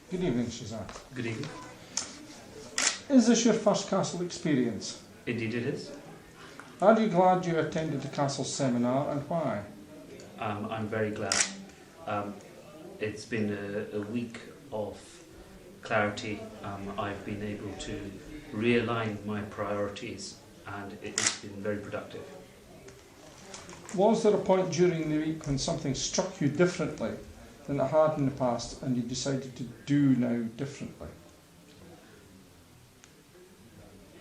Good evening, Shazad. Good evening. Is this your first castle experience? Indeed it is. Are you glad you attended the castle seminar, and why? I'm very glad. It's been a week of clarity. I've been able to realign my priorities, and it's been very productive. Was there a point during the week when something struck you differently than it had in the past and you decided to do now differently?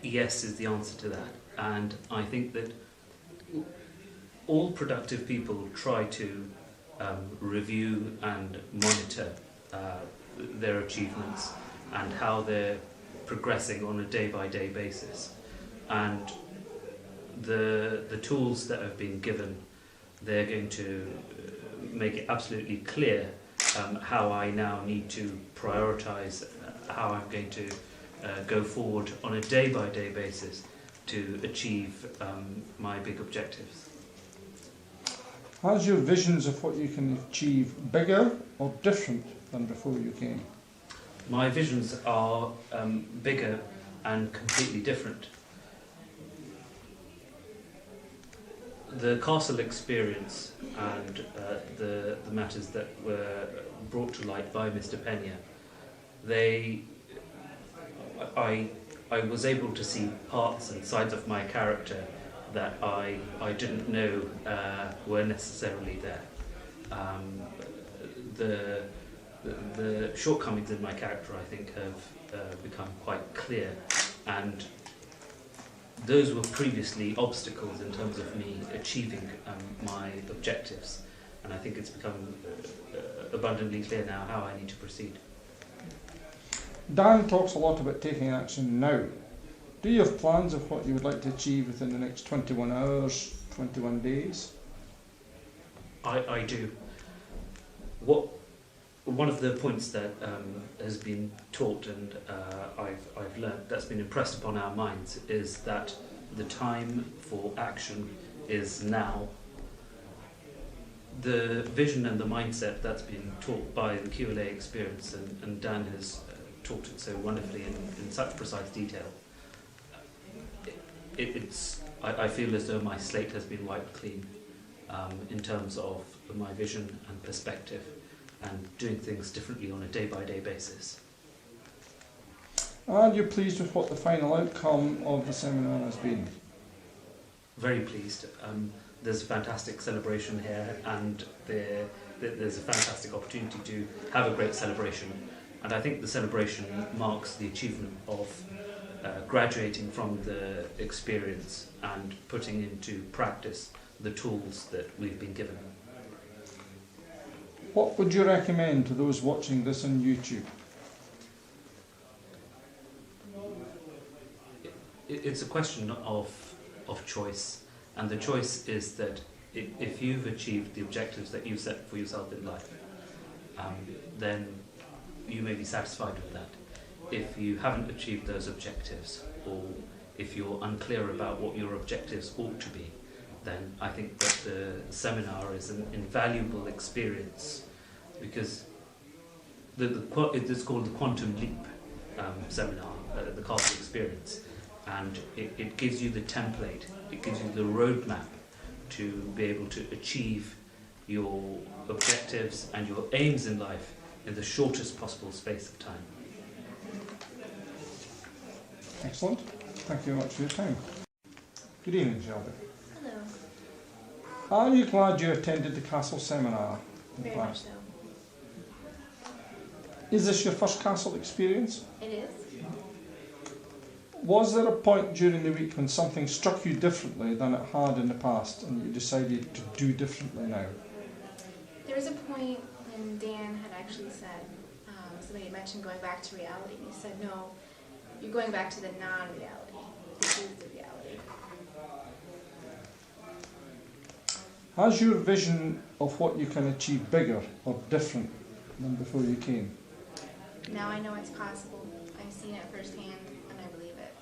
Yes is the answer to that, and I think that all productive people try to review and monitor their achievements and how they're progressing on a day-by-day basis. And the tools that have been given, they're going to make it absolutely clear how I now need to prioritise how I'm going to go forward on a day-by-day basis to achieve my big objectives. Has your visions of what you can achieve bigger or different than before you came? My visions are bigger and completely different. The castle experience and the matters that were brought to light by Mr. Peña, I was able to see parts and sides of my character that I didn't know were necessarily there. The shortcomings in my character, I think, have become quite clear, and those were previously obstacles in terms of me achieving my objectives, and I think it's become abundantly clear now how I need to proceed. Dan talks a lot about taking action now. Do you have plans of what you would like to achieve within the next 21 hours, 21 days? I do. One of the points that has been taught and I've learned, that's been impressed upon our minds, is that the time for action is now. The vision and the mindset that's been taught by the QLA experience, and Dan has taught it so wonderfully in such precise detail. I feel as though my slate has been wiped clean in terms of my vision and perspective, and doing things differently on a day-by-day basis. Are you pleased with what the final outcome of the seminar has been? Very pleased. There's a fantastic celebration here, and there's a fantastic opportunity to have a great celebration. And I think the celebration marks the achievement of graduating from the experience and putting into practice the tools that we've been given. What would you recommend to those watching this on YouTube? It's a question of choice, and the choice is that if you've achieved the objectives that you set for yourself in life, then you may be satisfied with that. If you haven't achieved those objectives, or if you're unclear about what your objectives ought to be, then I think that the seminar is an invaluable experience, because it's called the Quantum Leap seminar, the castle experience, and it gives you the template, it gives you the roadmap to be able to achieve your objectives and your aims in life in the shortest possible space of time. Excellent. Thank you very much for your time. Good evening, Shelby. Hello. Are you glad you attended the castle seminar? Very much so. Is this your first castle experience? It is. Was there a point during the week when something struck you differently than it had in the past and you decided to do differently now? There was a point when Dan had actually said, somebody had mentioned going back to reality, and he said, no, you're going back to the non-reality. This is the reality. Has your vision of what you can achieve bigger or different than before you came? Now I know it's possible. I've seen it firsthand, and I believe it.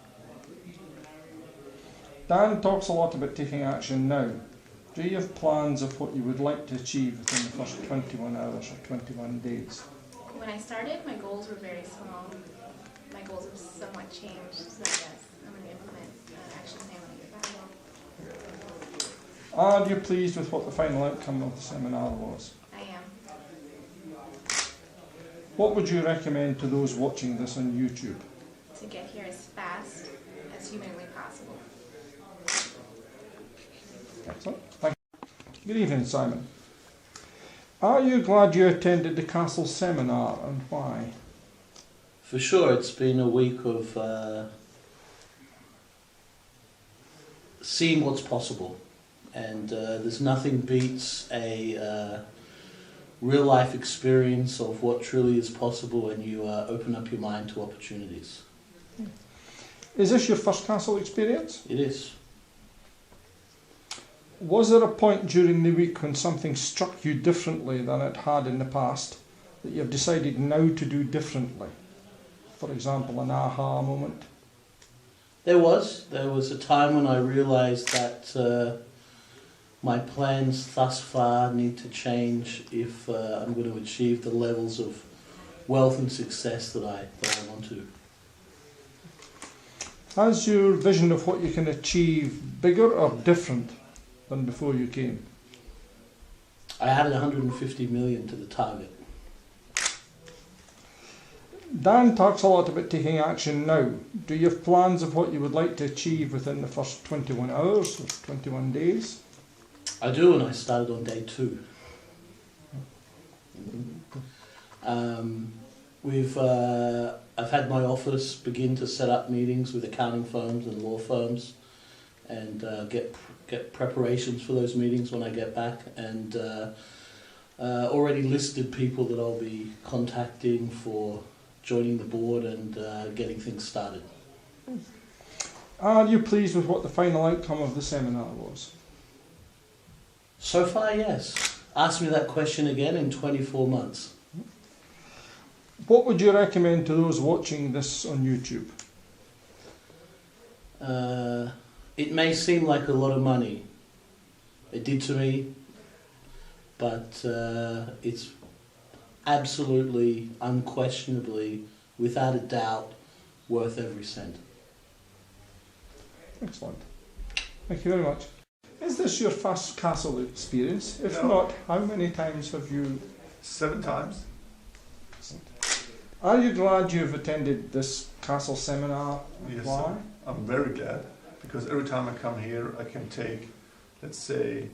Dan talks a lot about taking action now. Do you have plans of what you would like to achieve within the first 21 hours or 21 days? when I started, my goals were very small. My goals have somewhat changed, so yes, I'm going to implement action plan when I get back. Are you pleased with what the final outcome of the seminar was? I am. What would you recommend to those watching this on YouTube? To get here as fast as humanly possible. Excellent. Thank you. Good evening, Simon. Are you glad you attended the Castle seminar and why? For sure, it's been a week of seeing what's possible, and there's nothing beats a real life experience of what truly is possible when you open up your mind to opportunities. Is this your first Castle experience? It is. Was there a point during the week when something struck you differently than it had in the past that you've decided now to do differently? For example, an aha moment? There was a time when I realised that my plans thus far need to change if I'm going to achieve the levels of wealth and success that I want to. Has your vision of what you can achieve bigger or different than before you came? I added 150 million to the target. Dan talks a lot about taking action now. Do you have plans of what you would like to achieve within the first 21 hours or 21 days? I do, and I started on day 2. I've had my office begin to set up meetings with accounting firms and law firms, and get preparations for those meetings when I get back, and already listed people that I'll be contacting for joining the board and getting things started. Are you pleased with what the final outcome of the seminar was? So far, yes. Ask me that question again in 24 months. What would you recommend to those watching this on YouTube? It may seem like a lot of money. It did to me, but it's absolutely, unquestionably, without a doubt, worth every cent. Excellent. Thank you very much. Is this your first Castle experience? If No. not, how many times have you? 7 times. Excellent. Are you glad you've attended this Castle seminar? Yes, Why? I'm very glad, because every time I come here I can take, let's say,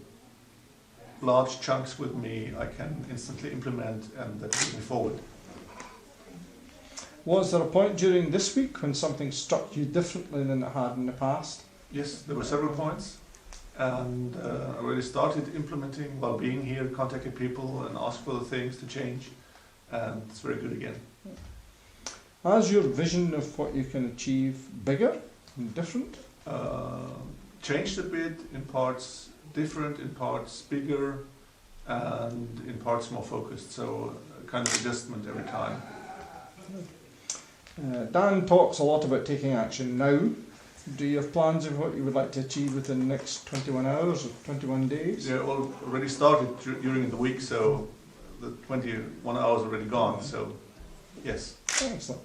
large chunks with me I can instantly implement, and that moves me forward. Was there a point during this week when something struck you differently than it had in the past? Yes, there were several points, and I already started implementing while being here, contacting people and asked for the things to change, and it's very good again. Has your vision of what you can achieve bigger and different? Changed a bit, in parts different, in parts bigger, and in parts more focused, so kind of adjustment every time. Dan talks a lot about taking action now. Do you have plans of what you would like to achieve within the next 21 hours or 21 days? They already started during the week, so the 21 hours already gone, so yes. Excellent.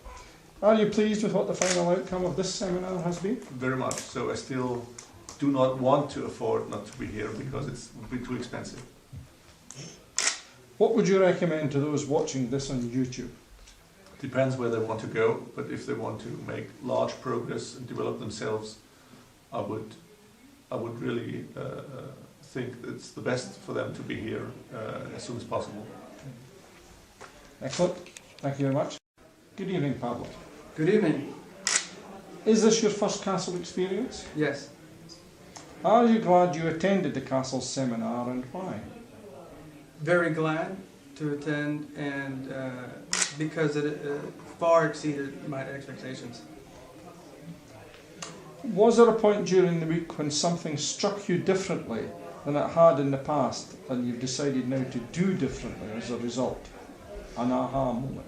Are you pleased with what the final outcome of this seminar has been? Very much. So I still do not want to afford not to be here because it would be too expensive. What would you recommend to those watching this on YouTube? Depends where they want to go, but if they want to make large progress and develop themselves, I would really think it's the best for them to be here as soon as possible. Excellent. Thank you very much. Good evening, Pablo. Good evening. Is this your first Castle experience? Yes. Are you glad you attended the Castle seminar and why? Very glad to attend, and because it far exceeded my expectations. Was there a point during the week when something struck you differently than it had in the past and you've decided now to do differently as a result? An aha moment?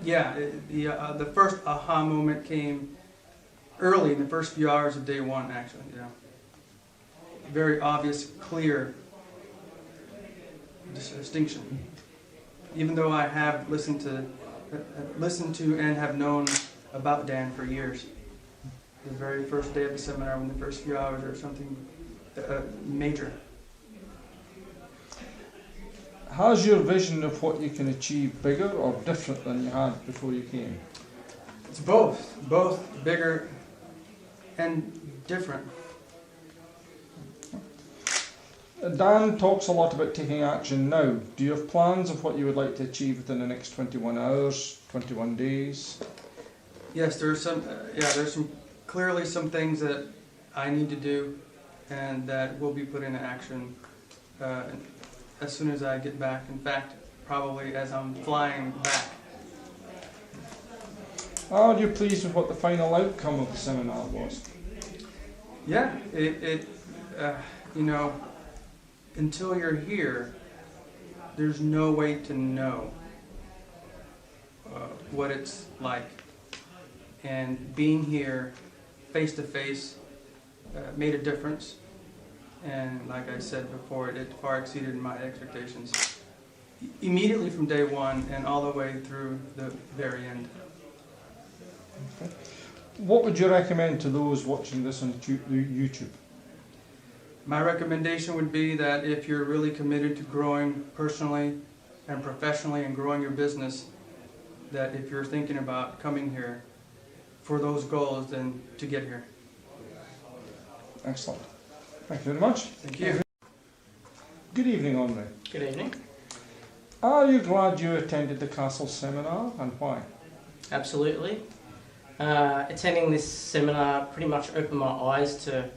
Yeah, the first aha moment came early in the first few hours of day 1, actually, yeah. Very obvious, clear distinction. even though I have listened to and have known about Dan for years. The very first day of the seminar, when the first few hours or something major. Has your vision of what you can achieve bigger or different than you had before you came? It's both bigger and different. Dan talks a lot about taking action now. Do you have plans of what you would like to achieve within the next 21 hours, 21 days? Yes, there's some clearly some things that I need to do and that will be put into action as soon as I get back. In fact, probably as I'm flying back. Are you pleased with what the final outcome of the seminar was? Yeah, you know, until you're here, there's no way to know what it's like. And being here face to face made a difference. And like I said before, it far exceeded my expectations. Immediately from day one and all the way through the very end. Okay. What would you recommend to those watching this on YouTube? My recommendation would be that if you're really committed to growing personally and professionally and growing your business, that if you're thinking about coming here for those goals, then to get here. Excellent. Thank you very much. Thank you. Good evening, Henri. Good evening. Are you glad you attended the Castle seminar and why? Absolutely. Attending this seminar pretty much opened my eyes to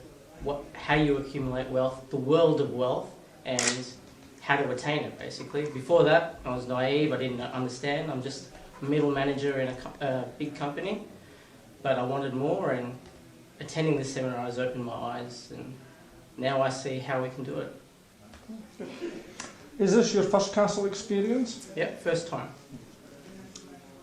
how you accumulate wealth, the world of wealth, and how to attain it, basically. Before that, I was naive, I didn't understand. I'm just a middle manager in a big company, but I wanted more, and attending this seminar has opened my eyes, and now I see how we can do it. Is this your first Castle experience? Yeah, first time.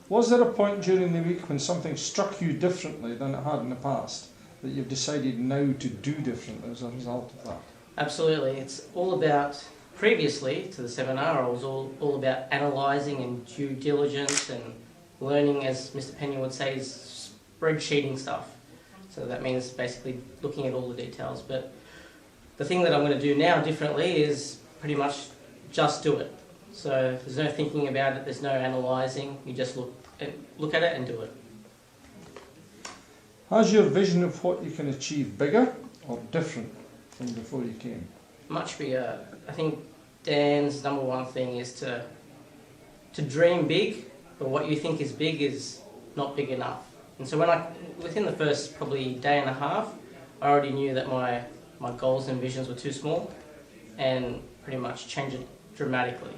Was there a point during the week when something struck you differently than it had in the past, that you've decided now to do differently as a result of that? Absolutely. It's all about, previously to the seminar, I was all about analysing and due diligence and learning, as Mr. Peña would say, is spreadsheeting stuff. So that means basically looking at all the details. But the thing that I'm going to do now differently is pretty much just do it. So there's no thinking about it, there's no analysing, you just look at it and do it. Has your vision of what you can achieve bigger or different from before you came? Much bigger. I think Dan's number one thing is to dream big, but what you think is big is not big enough. And so within the first probably day and a half, I already knew that my goals and visions were too small, and pretty much changed it dramatically.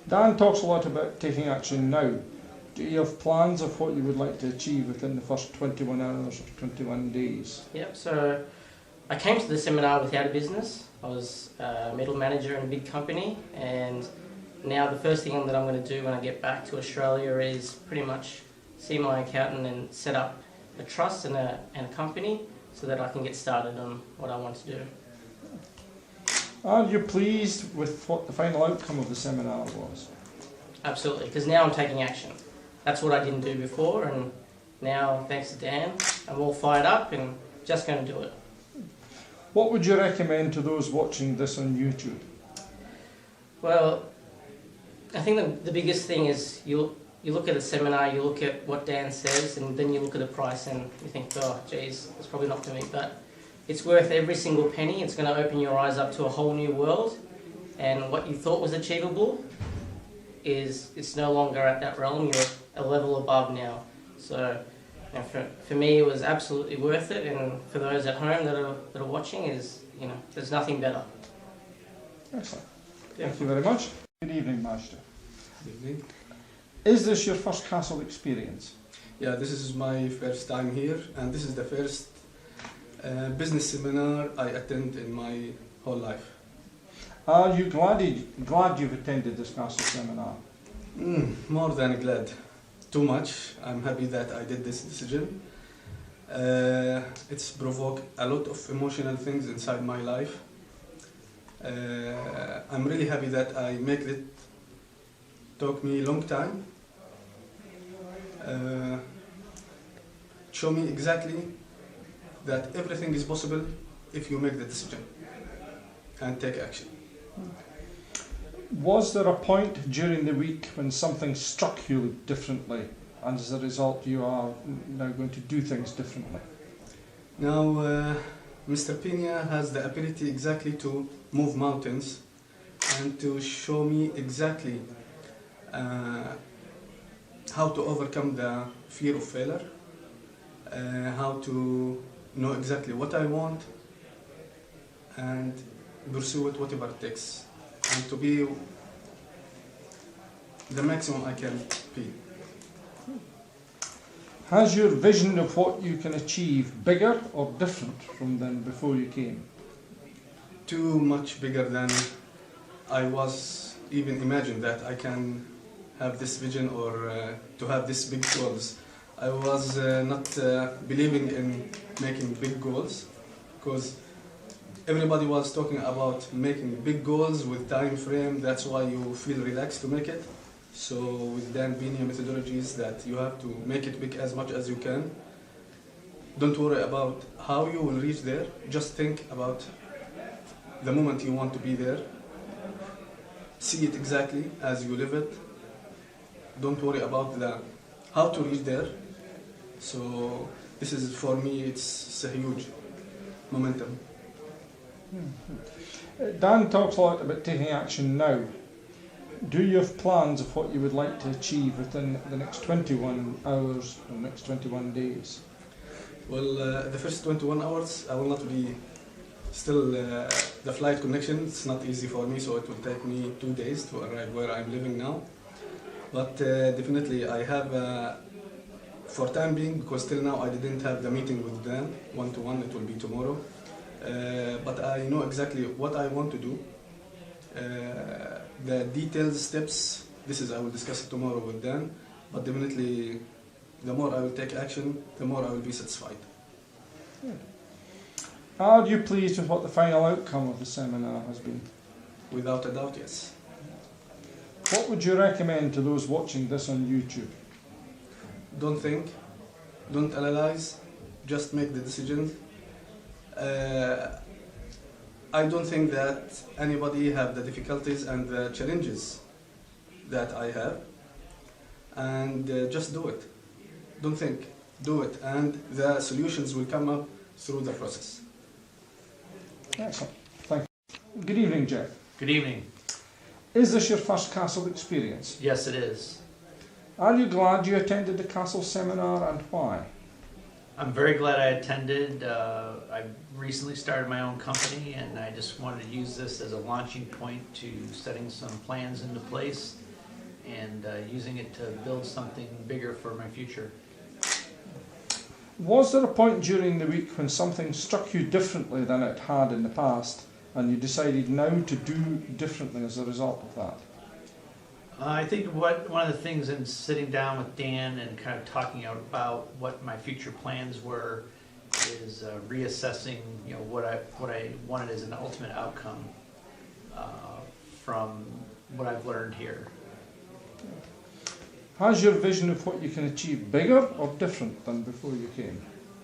Dan talks a lot about taking action now. Do you have plans of what you would like to achieve within the first 21 hours or 21 days? Yep, so I came to the seminar without a business. I was a middle manager in a big company, and now the first thing that I'm going to do when I get back to Australia is pretty much see my accountant and set up a trust and a company so that I can get started on what I want to do. Are you pleased with what the final outcome of the seminar was? Absolutely, because now I'm taking action. That's what I didn't do before, and now, thanks to Dan, I'm all fired up and just going to do it. What would you recommend to those watching this on YouTube? Well, I think the biggest thing is you look at a seminar, you look at what Dan says, and then you look at the price and you think, oh, geez, it's probably not for me. But it's worth every single penny. It's going to open your eyes up to a whole new world, and what you thought was achievable it's no longer at that realm. You're a level above now. So you know, for me, it was absolutely worth it, and for those at home that are watching, there's nothing better. Excellent. Thank you very much. Good evening, Master. Good evening. Is this your first Castle experience? Yeah, this is my first time here, and this is the first business seminar I attend in my whole life. Are you glad you've attended this Castle seminar? More than glad. Too much. I'm happy that I did this decision. It's provoked a lot of emotional things inside my life. I'm really happy that I make it. Took me a long time. Show me exactly that everything is possible if you make the decision and take action. Was there a point during the week when something struck you differently, and as a result you are now going to do things differently? Now, Mr. Peña has the ability exactly to move mountains and to show me exactly how to overcome the fear of failure, how to know exactly what I want and pursue it whatever it takes, and to be the maximum I can be. Has your vision of what you can achieve bigger or different from than before you came? Too much bigger than I was even imagined that I can have this vision or to have this big goals. I was not believing in making big goals because everybody was talking about making big goals with time frame. That's why you feel relaxed to make it. So with Dan Peña methodologies that you have to make it big as much as you can. Don't worry about how you will reach there. Just think about the moment you want to be there. See it exactly as you live it. Don't worry about the how to reach there. So this is, for me, it's a huge momentum. Dan talks a lot about taking action now. Do you have plans of what you would like to achieve within the next 21 hours or next 21 days? Well, the first 21 hours I will not be still the flight connection. It's not easy for me, so it will take me 2 days to arrive where I'm living now. But definitely I have, for time being, because till now I didn't have the meeting with Dan one-to-one, it will be tomorrow. But I know exactly what I want to do. The detailed steps, I will discuss it tomorrow with Dan, but definitely the more I will take action, the more I will be satisfied. Are you pleased with what the final outcome of the seminar has been? Without a doubt, yes. What would you recommend to those watching this on YouTube? Don't think, don't analyze, just make the decision. I don't think that anybody have the difficulties and the challenges that I have, and just do it. Don't think, do it, and the solutions will come up through the process. Excellent, thank you. Good evening, Jeff. Good evening. Is this your first Castle experience? Yes, it is. Are you glad you attended the Castle seminar, and why? I'm very glad I attended. I recently started my own company, and I just wanted to use this as a launching point to setting some plans into place and using it to build something bigger for my future. Was there a point during the week when something struck you differently than it had in the past, and you decided now to do differently as a result of that? I think one of the things in sitting down with Dan and kind of talking about what my future plans were is reassessing, what I wanted as an ultimate outcome from what I've learned here. Has your vision of what you can achieve bigger or different than before you came?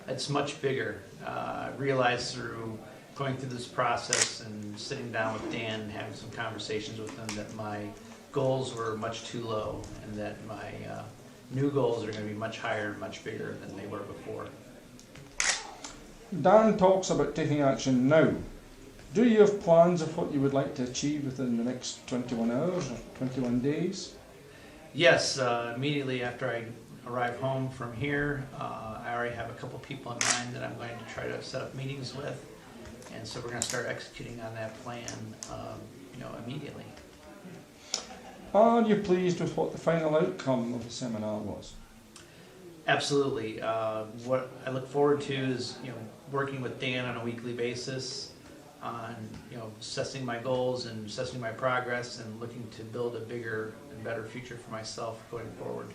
It's much bigger. I realized through going through this process and sitting down with Dan and having some conversations with him that my goals were much too low, and that my new goals are going to be much higher and much bigger than they were before. Dan talks about taking action now. Do you have plans of what you would like to achieve within the next 21 hours or 21 days? Yes, immediately after I arrive home from here, I already have a couple people in mind that I'm going to try to set up meetings with, and so we're going to start executing on that plan, immediately. Are you pleased with what the final outcome of the seminar was? Absolutely. What I look forward to is, working with Dan on a weekly basis on, assessing my goals and assessing my progress and looking to build a bigger and better future for myself going forward.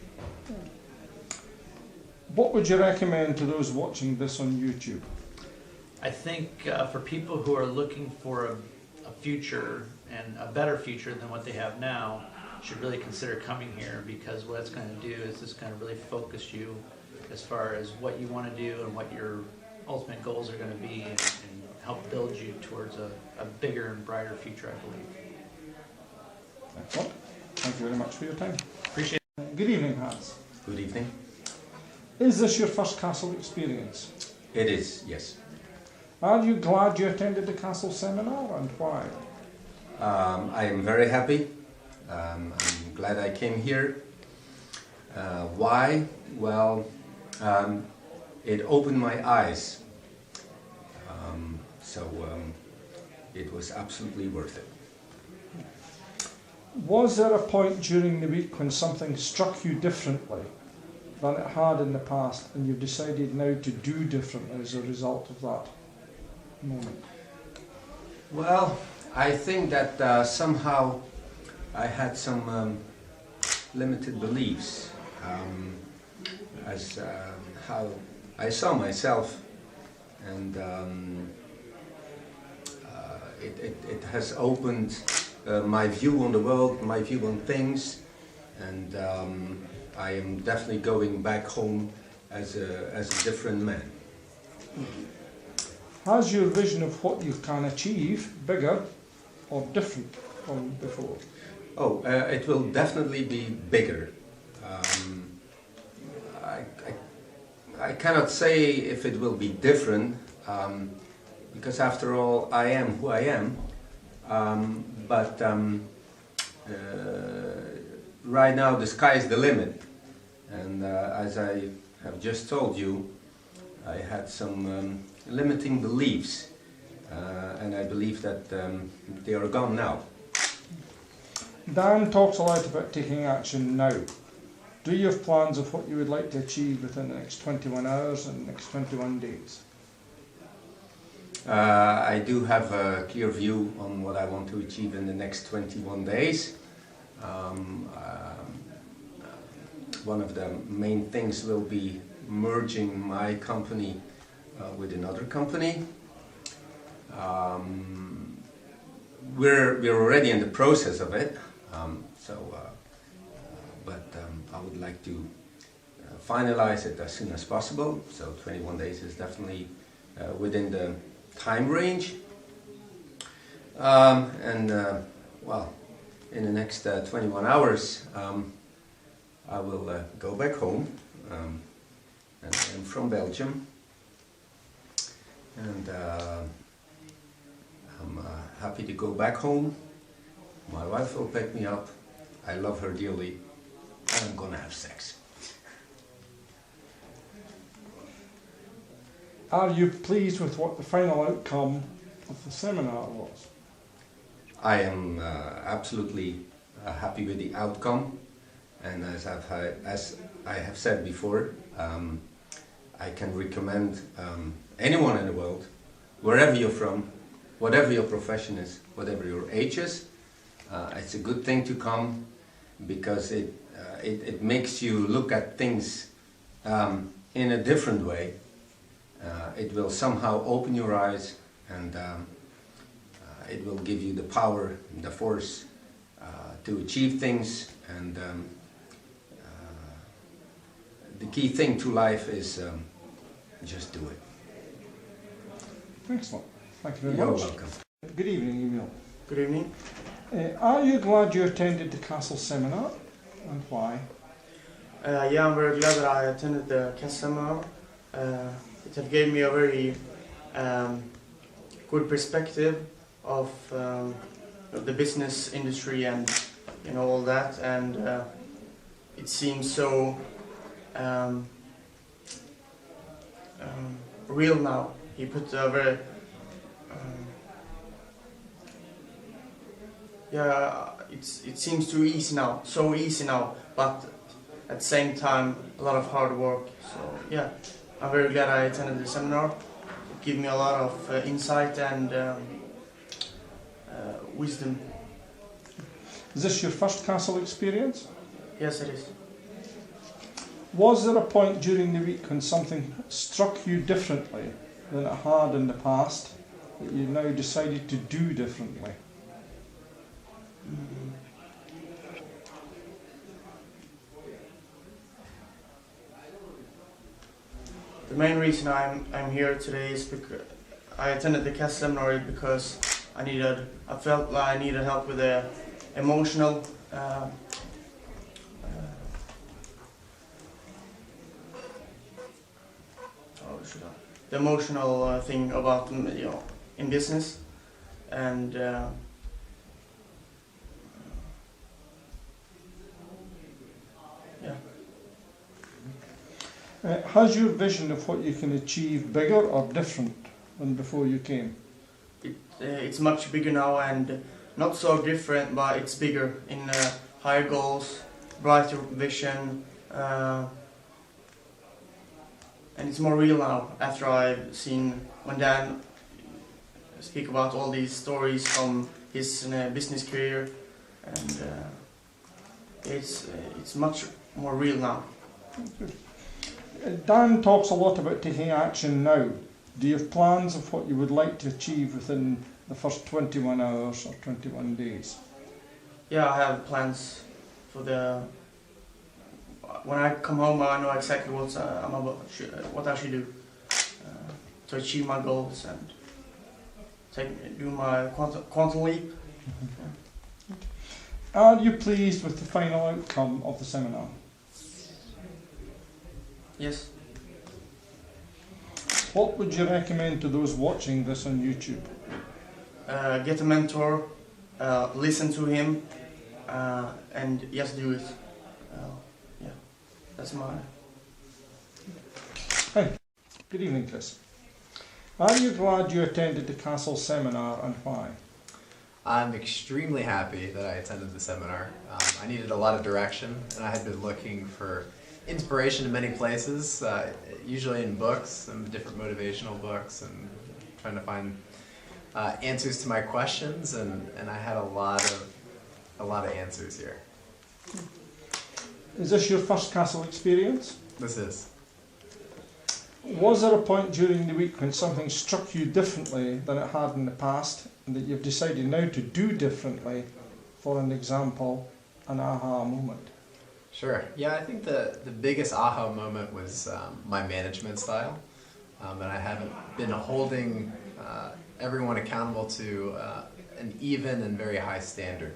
What would you recommend to those watching this on YouTube? I think for people who are looking for a future and a better future than what they have now, should really consider coming here, because what it's going to do is it's going to really focus you as far as what you want to do and what your ultimate goals are going to be, and help build you towards a bigger and brighter future, I believe. Excellent. Thank you very much for your time. Appreciate it. Good evening, Hans. Good evening. Is this your first castle experience? It is, yes. Are you glad you attended the castle seminar, and why? I am very happy. I'm glad I came here. Why? Well, it opened my eyes. It was absolutely worth it. Was there a point during the week when something struck you differently than it had in the past, and you've decided now to do differently as a result of that moment? Well, I think that somehow I had some limited beliefs as how I saw myself, and it has opened my view on the world, my view on things, and I am definitely going back home as a different man. Has your vision of what you can achieve bigger or different from before? Oh, it will definitely be bigger. I cannot say if it will be different, because after all, I am who I am. But right now, the sky is the limit. And as I have just told you, I had some limiting beliefs, and I believe that they are gone now. Dan talks a lot about taking action now. Do you have plans of what you would like to achieve within the next 21 hours and the next 21 days? I do have a clear view on what I want to achieve in the next 21 days. One of the main things will be merging my company with another company. We're already in the process of it, but I would like to finalize it as soon as possible. So 21 days is definitely within the time range. Well, in the next 21 hours, I will go back home. And I'm from Belgium, and I'm happy to go back home. My wife will pick me up. I love her dearly, and I'm gonna have sex. Are you pleased with what the final outcome of the seminar was? I am absolutely happy with the outcome, and as I have said before, I can recommend anyone in the world, wherever you're from, whatever your profession is, whatever your age is, it's a good thing to come, because it makes you look at things in a different way. It will somehow open your eyes, and it will give you the power and the force to achieve things. And the key thing to life is just do it. Excellent. Thank you very You're much. welcome. Good evening, Emil. Good evening. Are you glad you attended the Castle seminar, and why? Yeah, I'm very glad that I attended the CAS seminar. It gave me a very good perspective of the business industry and all that, and it seems so real now. He put a very it seems too easy now, so easy now, but at the same time a lot of hard work. So yeah, I'm very glad I attended the seminar. It gave me a lot of insight and wisdom. Is this your first castle experience? Yes, it is. Was there a point during the week when something struck you differently than it had in the past, that you now decided to do differently? The main reason I'm here today is because I attended the CAS seminar because I felt like I needed help with the emotional the emotional thing about, you know, in business, and yeah. Has your vision of what you can achieve bigger or different than before you came? It's much bigger now, and not so different, but it's bigger in higher goals, brighter vision, and it's more real now after I've seen when Dan speak about all these stories from his business career, and it's much more real now. Dan talks a lot about taking action now. Do you have plans of what you would like to achieve within the first 21 hours or 21 days? Yeah, I have plans for the. When I come home, I know exactly what I should do to achieve my goals and do my quantum leap. Are you pleased with the final outcome of the seminar? Yes. What would you recommend to those watching this on YouTube? Get a mentor, listen to him, and just do it. Yeah, that's my. Hi, good evening, Chris. Are you glad you attended the Castle seminar and why? I'm extremely happy that I attended the seminar. I needed a lot of direction, and I had been looking for inspiration in many places, usually in books, and different motivational books, and trying to find answers to my questions, and I had a lot of answers here. Is this your first Castle experience? This is. Was there a point during the week when something struck you differently than it had in the past, and that you've decided now to do differently? For an example, an aha moment. Sure. Yeah, I think the biggest aha moment was my management style, and I haven't been holding everyone accountable to an even and very high standard.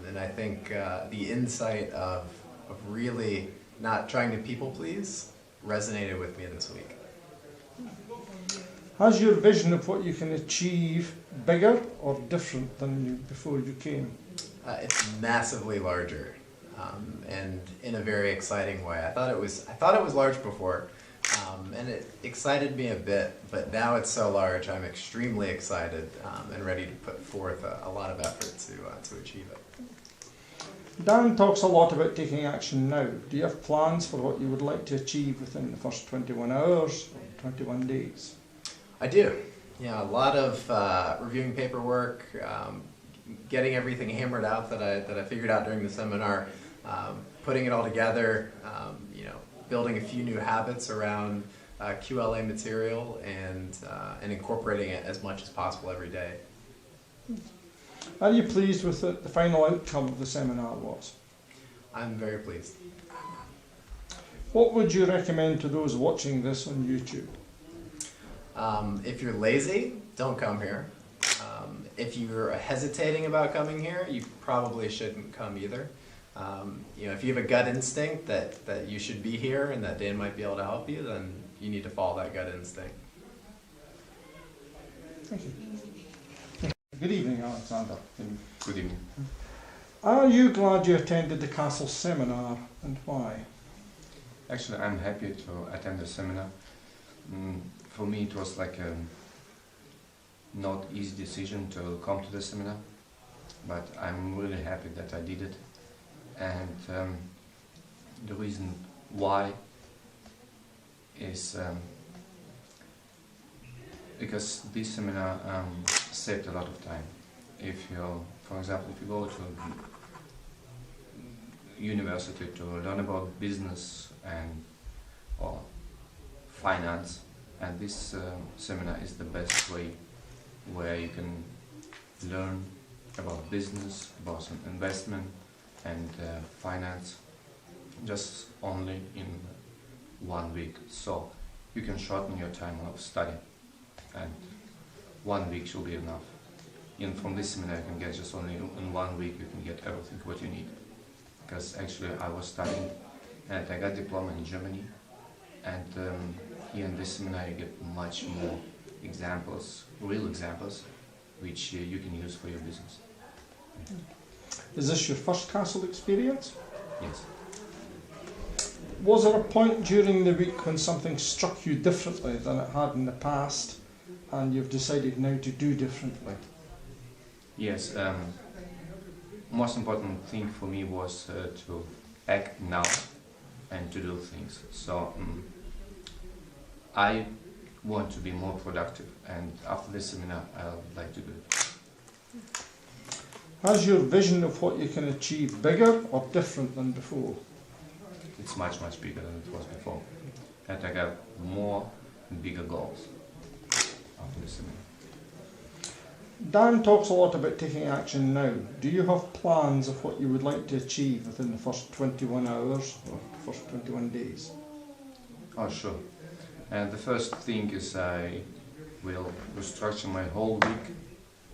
And I think the insight of really not trying to people please resonated with me this week. Has your vision of what you can achieve bigger or different than before you came? It's massively larger, and in a very exciting way. I thought it was large before, and it excited me a bit. But now it's so large, I'm extremely excited and ready to put forth a lot of effort to achieve it. Dan talks a lot about taking action now. Do you have plans for what you would like to achieve within the first 21 hours or 21 days? I do. Yeah, a lot of reviewing paperwork, getting everything hammered out that I figured out during the seminar, putting it all together, building a few new habits around QLA material, and incorporating it as much as possible every day. Are you pleased with the final outcome of the seminar was? I'm very pleased. What would you recommend to those watching this on YouTube? If you're lazy, don't come here. If you're hesitating about coming here, you probably shouldn't come either. If you have a gut instinct that you should be here and that Dan might be able to help you, then you need to follow that gut instinct. Thank you. Good evening, Alexander. Good evening. Are you glad you attended the Castle seminar, and why? Actually, I'm happy to attend the seminar. For me, it was like a not easy decision to come to the seminar, but I'm really happy that I did it. And the reason why is because this seminar saved a lot of time. If you, for example, if you go to university to learn about business or finance, and this seminar is the best way where you can learn about business, about some investment and finance, just only in 1 week. So you can shorten your time of study, and 1 week should be enough. And from this seminar you can get just only in 1 week you can get everything what you need. Because actually I was studying and I got diploma in Germany, and here in this seminar you get much more examples, real examples, which you can use for your business. Is this your first castle experience? Yes. Was there a point during the week when something struck you differently than it had in the past and you've decided now to do differently? Yes. Most important thing for me was to act now and to do things. So I want to be more productive, and after this seminar I would like to do it. Has your vision of what you can achieve bigger or different than before? It's much, much bigger than it was before. And I got more and bigger goals after this seminar. Dan talks a lot about taking action now. Do you have plans of what you would like to achieve within the first 21 hours or first 21 days? Oh, sure. And the first thing is I will restructure my whole week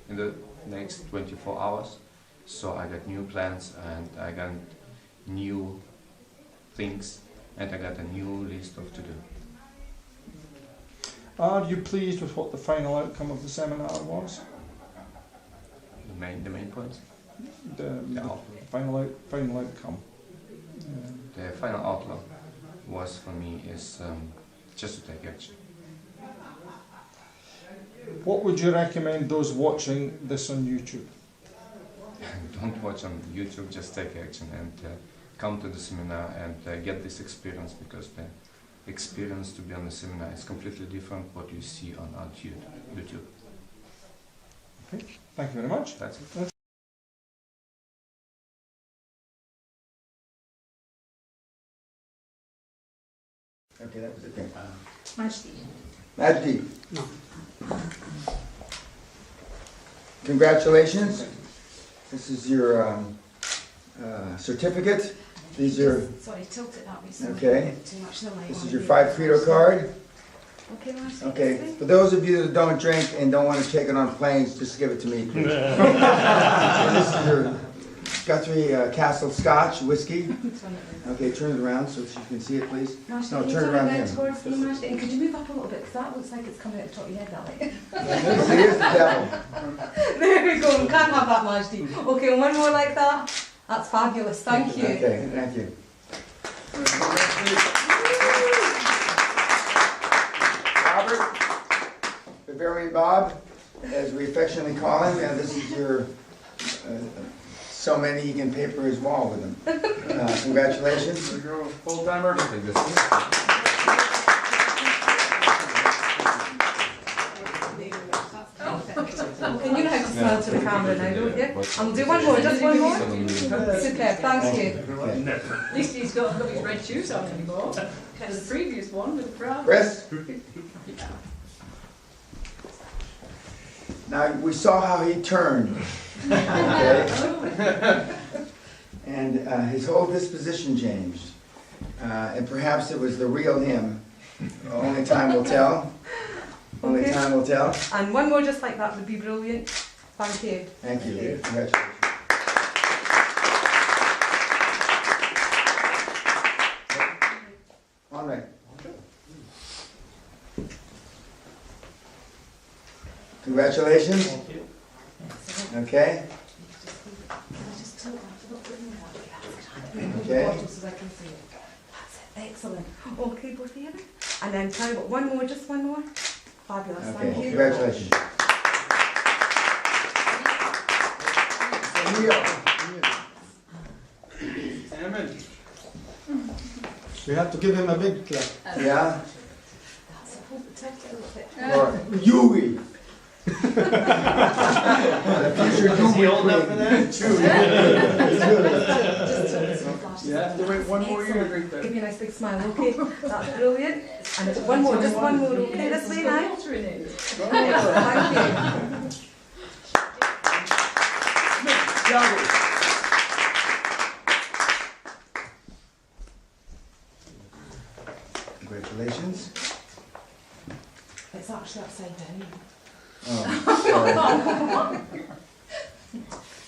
in the next 24 hours. So I got new plans and I got new things and I got a new list of to do. Are you pleased with what the final outcome of the seminar was? The main points? The final outcome. The final outcome was for me is just to take action. What would you recommend those watching this on YouTube? Don't watch on YouTube, just take action and come to the seminar and get this experience, because the experience to be on the seminar is completely different what you see on YouTube. Okay, thank you very much. That's it. Okay, that was it. Okay. Majdi. Majdi. No. Congratulations. This is your certificate. These are. Sorry, tilt it that way. So okay. Too much the light. This is your 5 Credo card. Okay, Marcy. Okay. For those of you that don't drink and don't want to take it on planes, just give it to me, please. And this is your Guthrie Castle Scotch whiskey. Okay, turn it around so that you can see it, please. Marcy, No, turn it around here. Towards me, Marcy. And could you move up a little bit? Because that looks like it's coming out the top of your head, that light. See, it's the devil. There we go. We can't have that, Marcy. Okay, and one more like that. That's fabulous. Thank you. Okay, thank you. Robert, Bavarian Bob, as we affectionately call him, and this is your so many he can paper his wall with them. Congratulations. There you go, full-timer. And you know how to smile to the camera now, don't you? I'll do one more, just one more. Superb, thank you. At least he's got his red shoes on anymore. Because the previous one with the brown. Chris? Now, we saw how he turned. Okay? And his whole disposition changed. And perhaps it was the real him. Only time will tell. Only time will tell. And one more just like that would be brilliant. Thank you. Thank you. Congratulations. All right. Congratulations. Thank you. Okay. Okay. So I can see it. That's it. Excellent. Okay, both of you. And then tell you what, one more, just one more. Fabulous. Okay. Thank you. Congratulations. Amen. We have to give him a big clap. Yeah. That's Or Yui. The future Yui. Is he old enough for that? Just Yeah, to wait one more year, right there. Give me a nice big smile, okay? That's brilliant. And it's one more, just one more, okay? This way now. Thank you. Congratulations. It's actually upside down. Oh, sorry.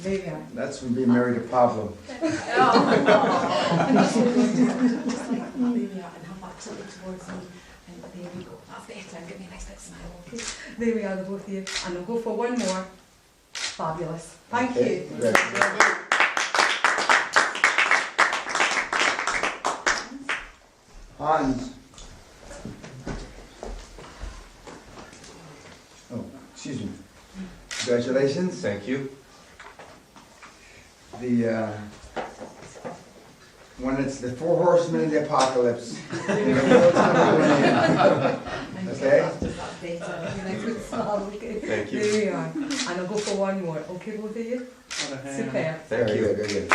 There we are. That's from being married to Pablo. And just like there we are, and have that tilted towards me. And there we go. That's better. And give me a nice big smile, okay? There we are, the both of you. And we'll go for one more. Fabulous. Thank you. Hans. Oh, excuse me. Congratulations. Thank you. The when it's the 4 horsemen of the apocalypse. Okay? Thank you. There we are. And I'll go for one more. Okay, both of you? Super. Thank you. Very good.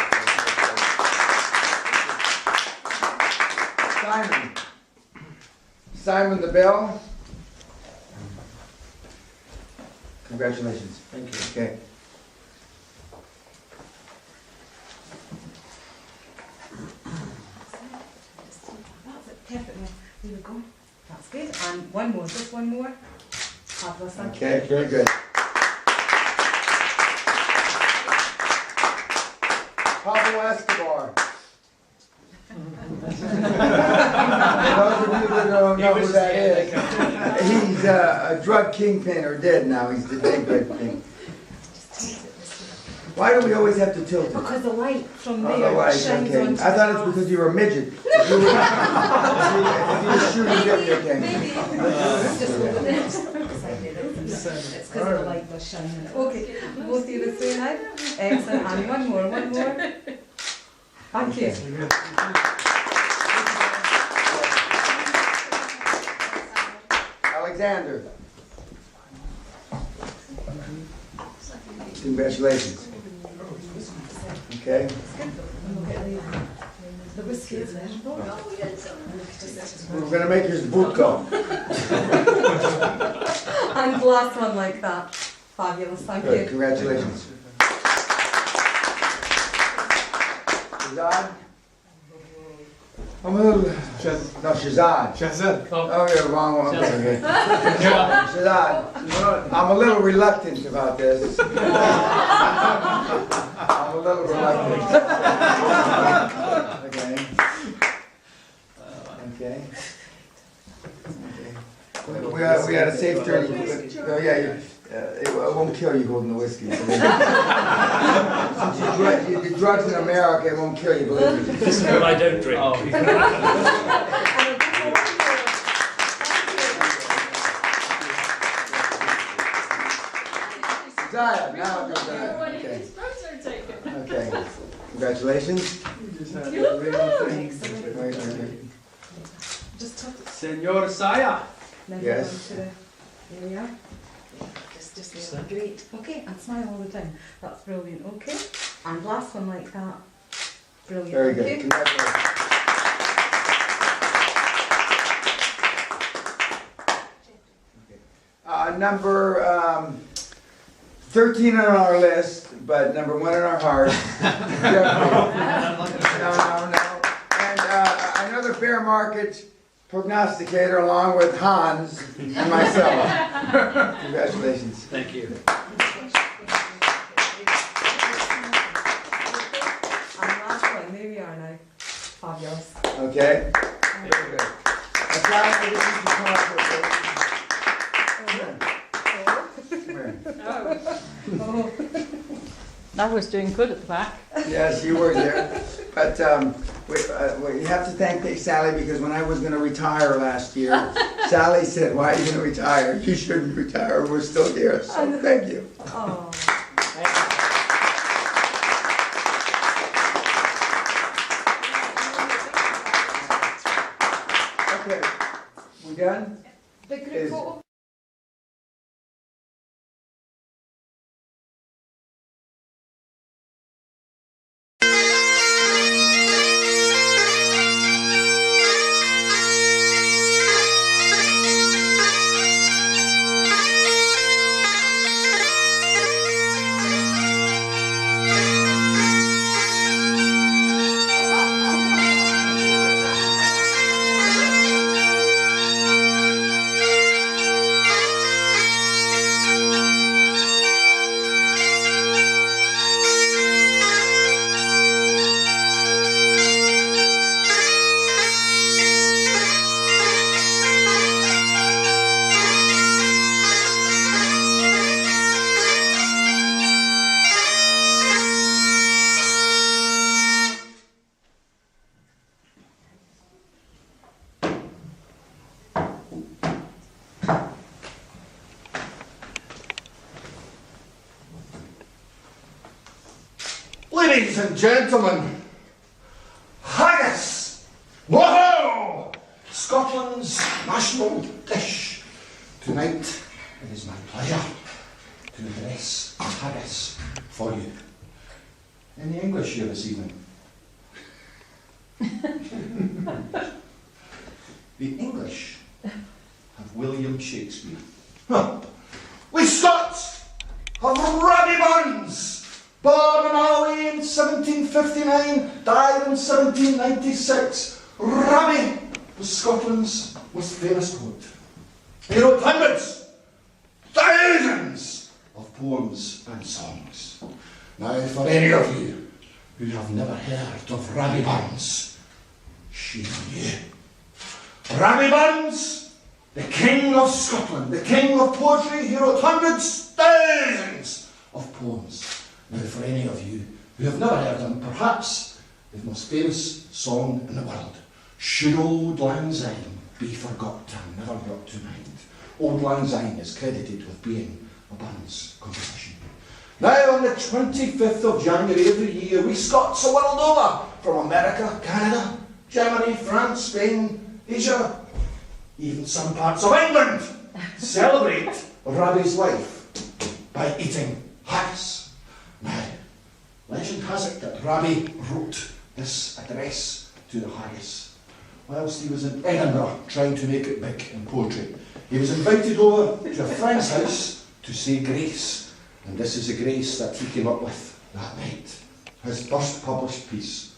Simon. Simon the Bell. Congratulations. Thank you. Okay. Perfect. There we go. That's good. And one more, just one more. Fabulous. Thank you. Okay, very good. Pablo Escobar. For those of you that don't know who that is, he's a drug kingpin, or dead now. He's the big drug king. Why do we always have to tilt it? Because the light from Oh, there the light, shines okay. onto I thought it's because you were a midget. If you were shooting dipping, okay. Maybe. It's just over there. It's because the light was shining. Okay, both of you this way now. Excellent. And one more. Thank you. Alexander. Congratulations. Okay. The whiskey is there. We're going to make yours vodka. And last one like that. Fabulous. Thank Good. you. Congratulations. Shazad? I'm a little... No, Shazad. Shazad. Oh, yeah, wrong one. Okay. Shazad, I'm a little reluctant about this. I'm a little reluctant. Okay. We had a safe journey. Oh, yeah, it won't kill you holding the whiskey. Since you do drugs in America, it won't kill you, believe me. This is what I don't drink. Zaya, now it goes on. Okay. Okay. Congratulations. Senor Saya. Yes. There we are. Just there. Great. Okay, and smile all the time. That's brilliant. Okay. And last one like that. Brilliant. Very good. Okay. Congratulations. Number 13 on our list, but number 1 in our heart. No. And another bear market prognosticator along with Hans and myself. Congratulations. Thank you. And last one. There we are now. Fabulous. Okay. Very good. That's right. This is the concert. I was doing good at the back. Yes, you were there. But we have to thank Sally, because when I was going to retire last year, Sally said, "Why are you going to retire? You shouldn't retire. We're still here." So thank you. Oh. Okay. We done? Big group photo. Ladies and gentlemen, haggis! Whoa! Scotland's national dish. Tonight, it is my pleasure to address haggis for you. Any English here this evening? The English have William Shakespeare. Huh. We Scots have Robbie Burns, born in Alley in 1759, died in 1796. Robbie was Scotland's most famous poet. He wrote hundreds, thousands of poems and songs. Now, for any of you who have never heard of Robbie Burns, she's you. Robbie Burns, the King of Scotland, the King of poetry, he wrote hundreds, thousands of poems. Now, for any of you who have never heard him, perhaps the most famous song in the world, Should Old Lang Syne Be Forgot and Never Brought to Mind. Old Lang Syne is credited with being a Burns composition. Now, on the 25th of January every year, we Scots the world over, from America, Canada, Germany, France, Spain, Asia, even some parts of England, celebrate Robbie's life by eating haggis. Now, legend has it that Robbie wrote this address to the haggis whilst he was in Edinburgh trying to make it big in poetry. He was invited over to a friend's house to say grace, and this is a grace that he came up with that night. His first published piece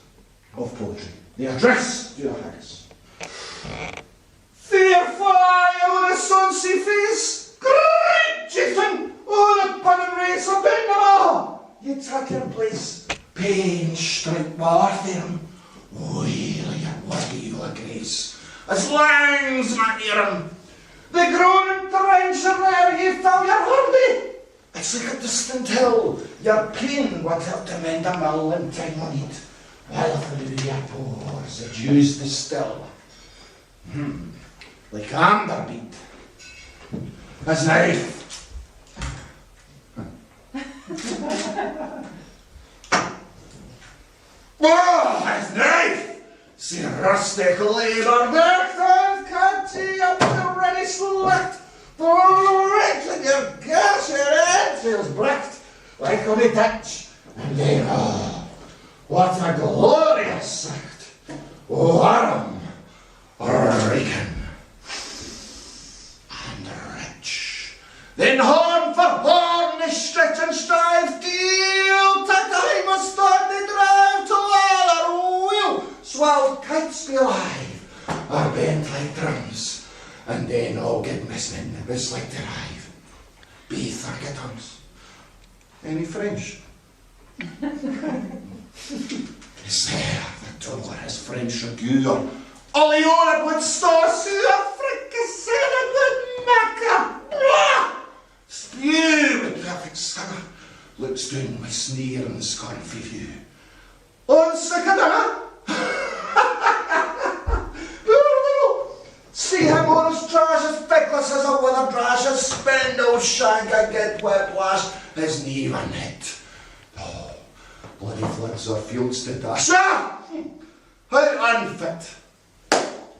of poetry. The address to the haggis. Fair fire with a sonsy face, great chieftain, oh the pun and race of Peña, ye take your place, pain strike Barthirum, wheel your worry you a grace, as lang's my ear'em, the groaning trencher there ye fill your hurdy, it's like a distant hill, your pain would help to mend a mill in time on it, while through your pores the dews distill. Like amber bead, as knife. Oh, as knife! See rustic labour back and cutty up the ready select, for right in your gas your head feels bricked like on a ditch, and then oh, what a glorious sight! Oh, Aram, Regan. Then horn for horn they stretch and strive, deal time must start they drive to all our wheel, swelled kites be alive, are bent like drums, and then all get missing it's like to rive. Be thirgetons. Any French? Is there the door is French ragout, all the old would store Africa with Mecca. Spew with perfect scudder, looks down with sneer and scornful view. On Sakadana! See him on his trash as feckless as a weather brash, as spend old shank I get wet wash, his knee run hit. Oh, bloody floods or fields to dash. Ah! How unfit,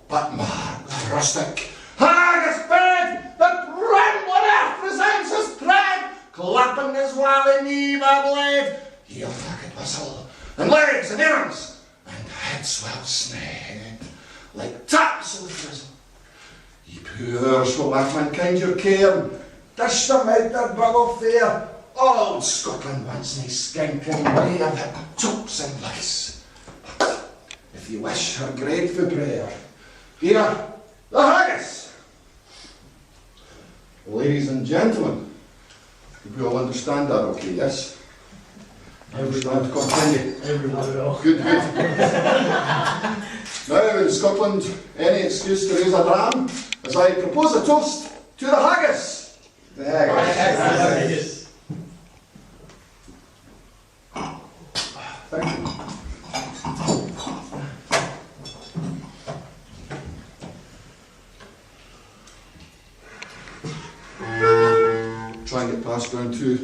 but mark the rustic, haggis bed, that rambling earth presents his tread, clapping his wally knee by blade, heel naked whistle, and legs and earrings, and head swell sned, like taps of the frizzle. Ye poor small mankind your care, dish them out their bubble fair, old Scotland wants nae skinking way of it, chops and lice. But if you wish her grateful prayer, here, the haggis. Ladies and gentlemen, we all understand that, okay, yes? Understand, continue. Good, good. Now in Scotland, any excuse to raise a dram, as I propose a toast to the haggis. The haggis. Thank you. Try and get past round two.